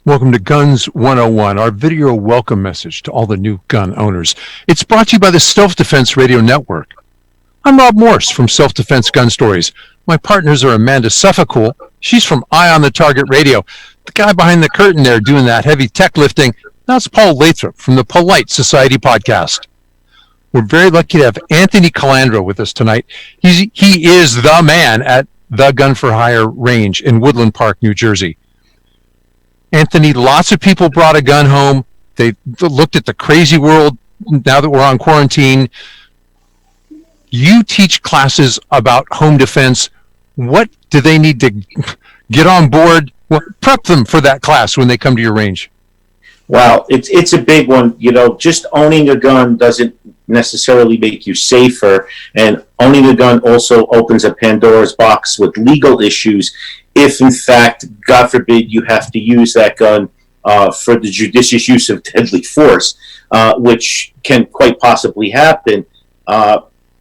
Welcome to Guns 101, our video welcome message to all the new gun owners. It's brought to you by the Self-Defense Radio Network. I'm Rob Morse from Self-Defense Gun Stories. My partners are Amanda Suffolk. She's from Eye on the Target Radio. The guy behind the curtain there doing that heavy tech lifting, that's Paul Lathrop from the Polite Society podcast. We're very lucky to have Anthony Colandro with us tonight. He is the man at the Gun for Hire range in Woodland Park, New Jersey. Anthony, lots of people brought a gun home. They looked at the crazy world now that we're on quarantine. You teach classes about home defense. What do they need to get on board? Well, prep them for that class when they come to your range. Wow, it's a big one. You know, just owning a gun doesn't necessarily make you safer, and owning a gun also opens a Pandora's box with legal issues if, in fact, God forbid, you have to use that gun for the judicious use of deadly force, which can quite possibly happen.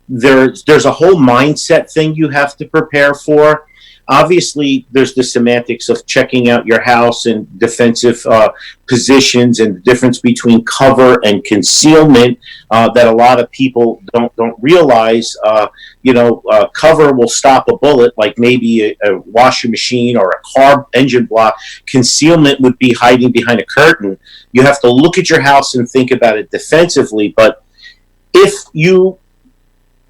There's a whole mindset thing you have to prepare for. Obviously, there's the semantics of checking out your house and defensive positions and the difference between cover and concealment that a lot of people don't realize. Cover will stop a bullet, like maybe a washing machine or a car engine block. Concealment would be hiding behind a curtain. You have to look at your house and think about it defensively. But if you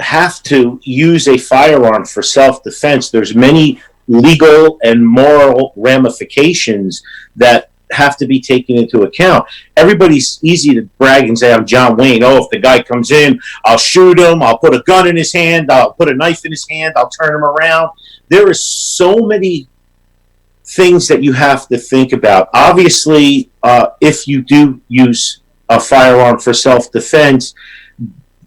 have to use a firearm for self-defense, there's many legal and moral ramifications that have to be taken into account. Everybody's easy to brag and say, I'm John Wayne. Oh, if the guy comes in, I'll shoot him. I'll put a gun in his hand. I'll put a knife in his hand. I'll turn him around. There are so many things that you have to think about. Obviously, if you do use a firearm for self-defense,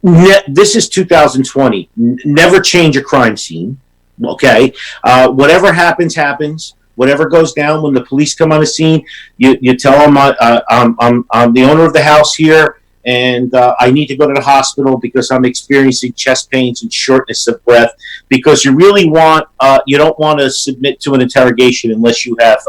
this is 2020. Never change a crime scene. Okay, whatever happens. Whatever goes down when the police come on the scene, you tell them I'm the owner of the house here, and I need to go to the hospital because I'm experiencing chest pains and shortness of breath. Because you really you don't want to submit to an interrogation unless you have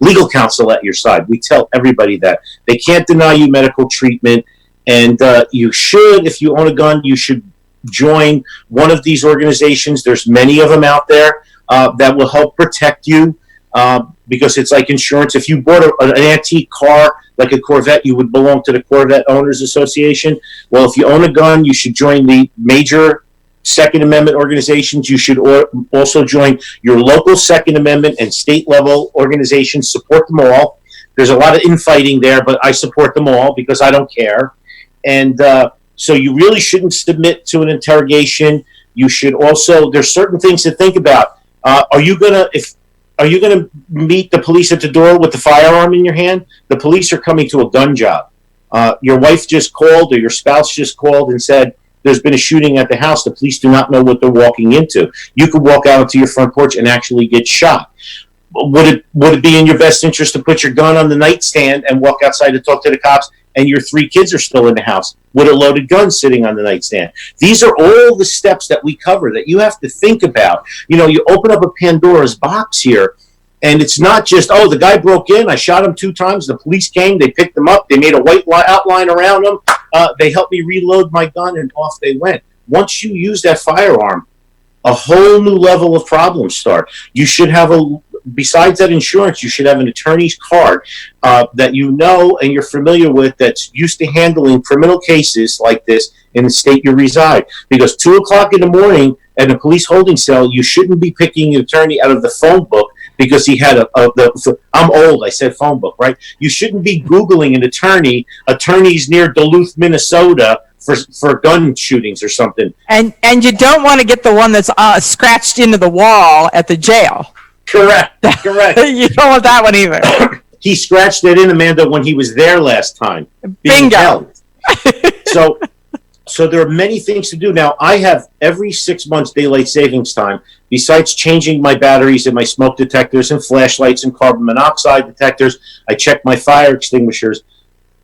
legal counsel at your side. We tell everybody that they can't deny you medical treatment. And you should, if you own a gun, you should join one of these organizations. There's many of them out there that will help protect you because it's like insurance. If you bought an antique car, like a Corvette, you would belong to the Corvette Owners Association. Well, if you own a gun, you should join the major Second Amendment organizations. You should also join your local Second Amendment and state-level organizations. Support them all. There's a lot of infighting there, but I support them all because I don't care. And so you really shouldn't submit to an interrogation. You should also, there's certain things to think about. Are you gonna meet the police at the door with the firearm in your hand? The police are coming to a gun job. Your wife just called or your spouse just called and said, there's been a shooting at the house. The police do not know what they're walking into. You could walk out onto your front porch and actually get shot. Would it be in your best interest to put your gun on the nightstand and walk outside to talk to the cops and your 3 kids are still in the house with a loaded gun sitting on the nightstand? These are all the steps that we cover that you have to think about. You know, you open up a Pandora's box here, and it's not just, oh, the guy broke in, I shot him 2 times, the police came, they picked him up, they made a white outline around him, they helped me reload my gun, and off they went. Once you use that firearm, a whole new level of problems start. You should have besides that insurance, you should have an attorney's card that you know and you're familiar with that's used to handling criminal cases like this in the state you reside. Because 2 o'clock in the morning at a police holding cell, you shouldn't be picking an attorney out of the phone book because he had I'm old, I said phone book, right? You shouldn't be Googling an attorneys near Duluth, Minnesota, for gun shootings or something. And you don't want to get the one that's scratched into the wall at the jail. Correct. You don't want that one either. He scratched it in, Amanda, when he was there last time. Bingo. So there are many things to do. Now, I have every 6 months daylight savings time. Besides changing my batteries and my smoke detectors and flashlights and carbon monoxide detectors, I check my fire extinguishers.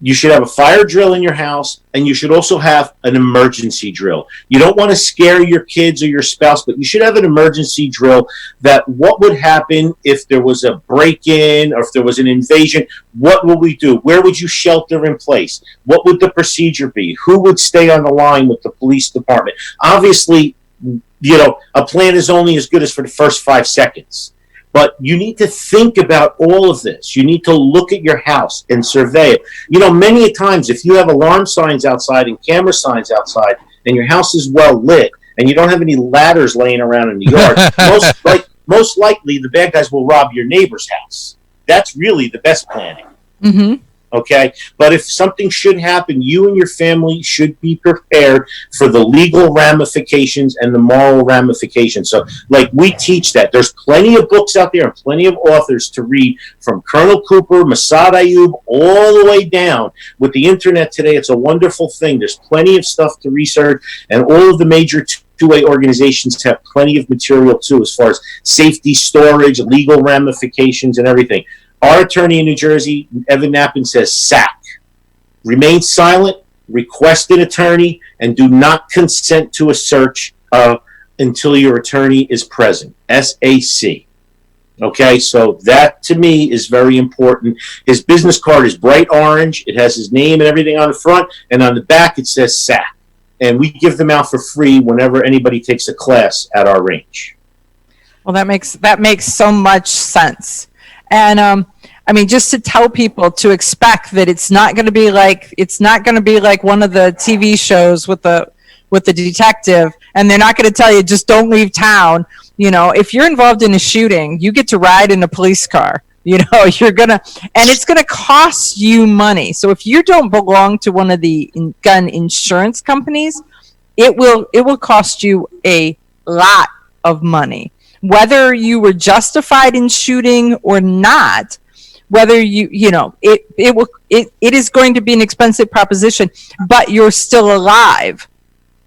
You should have a fire drill in your house, and you should also have an emergency drill. You don't want to scare your kids or your spouse, but you should have an emergency drill that what would happen if there was a break-in or if there was an invasion. What will we do? Where would you shelter in place? What would the procedure be? Who would stay on the line with the police department? Obviously, a plan is only as good as for the first 5 seconds. But you need to think about all of this. You need to look at your house and survey it. Many times if you have alarm signs outside and camera signs outside and your house is well lit and you don't have any ladders laying around in the yard, most likely the bad guys will rob your neighbor's house. That's really the best planning. Mm-hmm. Okay, but if something should happen, you and your family should be prepared for the legal ramifications and the moral ramifications. So, we teach that. There's plenty of books out there and plenty of authors to read, from Colonel Cooper, Massad Ayoob, all the way down. With the internet today, it's a wonderful thing. There's plenty of stuff to research, and all of the major two-way organizations have plenty of material too, as far as safety, storage, legal ramifications, and everything. Our attorney in New Jersey, Evan Knappen, says SAC. Remain silent, request an attorney, and do not consent to a search until your attorney is present. SAC. Okay, so that to me is very important. His business card is bright orange. It has his name and everything on the front, and on the back it says SAC. And we give them out for free whenever anybody takes a class at our range. Well, that makes so much sense. And just to tell people to expect that it's not going to be like one of the TV shows with the detective, and they're not going to tell you just don't leave town. If you're involved in a shooting, you get to ride in a police car. And it's gonna cost you money. So if you don't belong to one of the gun insurance companies, it will cost you a lot of money. Whether you were justified in shooting or not, whether it is going to be an expensive proposition, but you're still alive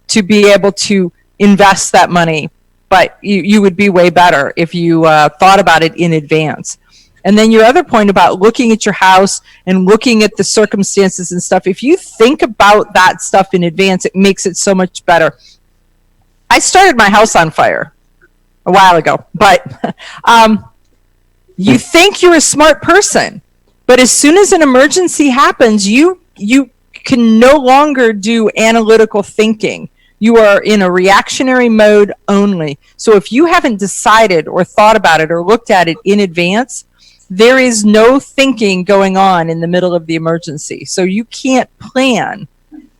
to be able to invest that money. But you would be way better if you thought about it in advance. And then your other point about looking at your house and looking at the circumstances and stuff, if you think about that stuff in advance, it makes it so much better. I started my house on fire a while ago, but you think you're a smart person, but as soon as an emergency happens, you can no longer do analytical thinking. You are in a reactionary mode only. So if you haven't decided or thought about it or looked at it in advance, there is no thinking going on in the middle of the emergency. So you can't plan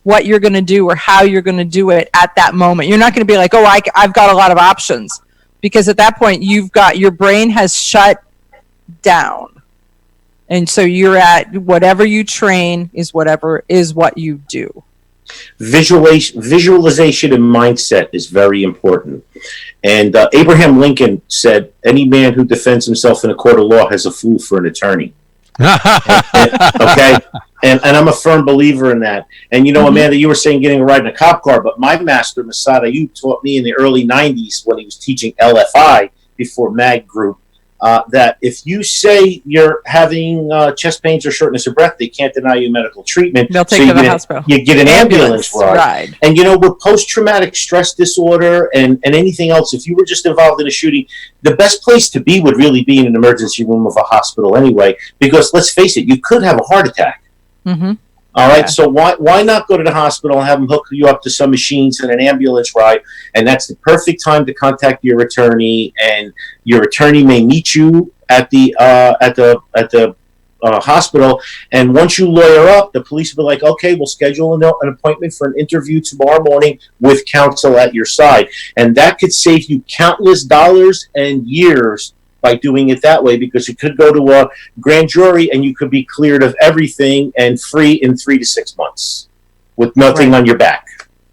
what you're going to do or how you're going to do it at that moment. You're not going to be like, I've got a lot of options. Because at that point, your brain has shut down. And so you're at whatever you train is what you do. Visualization and mindset is very important. And Abraham Lincoln said, any man who defends himself in a court of law has a fool for an attorney. Okay? And I'm a firm believer in that. And Amanda, you were saying getting a ride in a cop car, but my master, Massad Ayoob, taught me in the early 90s when he was teaching LFI before MAG Group, that if you say you're having chest pains or shortness of breath, they can't deny you medical treatment. They'll take you to the hospital. You get an ambulance ride. And with post-traumatic stress disorder and anything else, if you were just involved in a shooting, the best place to be would really be in an emergency room of a hospital anyway, because let's face it, you could have a heart attack. Mm-hmm. All right, so why not go to the hospital and have them hook you up to some machines and an ambulance ride? And that's the perfect time to contact your attorney, and your attorney may meet you at the hospital. And once you lawyer up, the police will be like, okay, we'll schedule an appointment for an interview tomorrow morning with counsel at your side. And that could save you countless dollars and years by doing it that way, because you could go to a grand jury and you could be cleared of everything and free in 3 to 6 months with nothing on your back.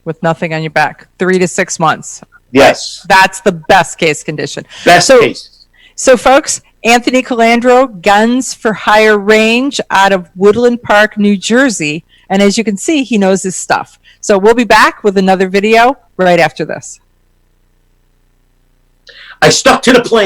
With nothing on your back. 3 to 6 months. Yes. That's the best case condition. Best case. So folks, Anthony Colandro, Guns for Hire Range out of Woodland Park, New Jersey. And as you can see, he knows his stuff. So we'll be back with another video right after this. I stuck to the plan.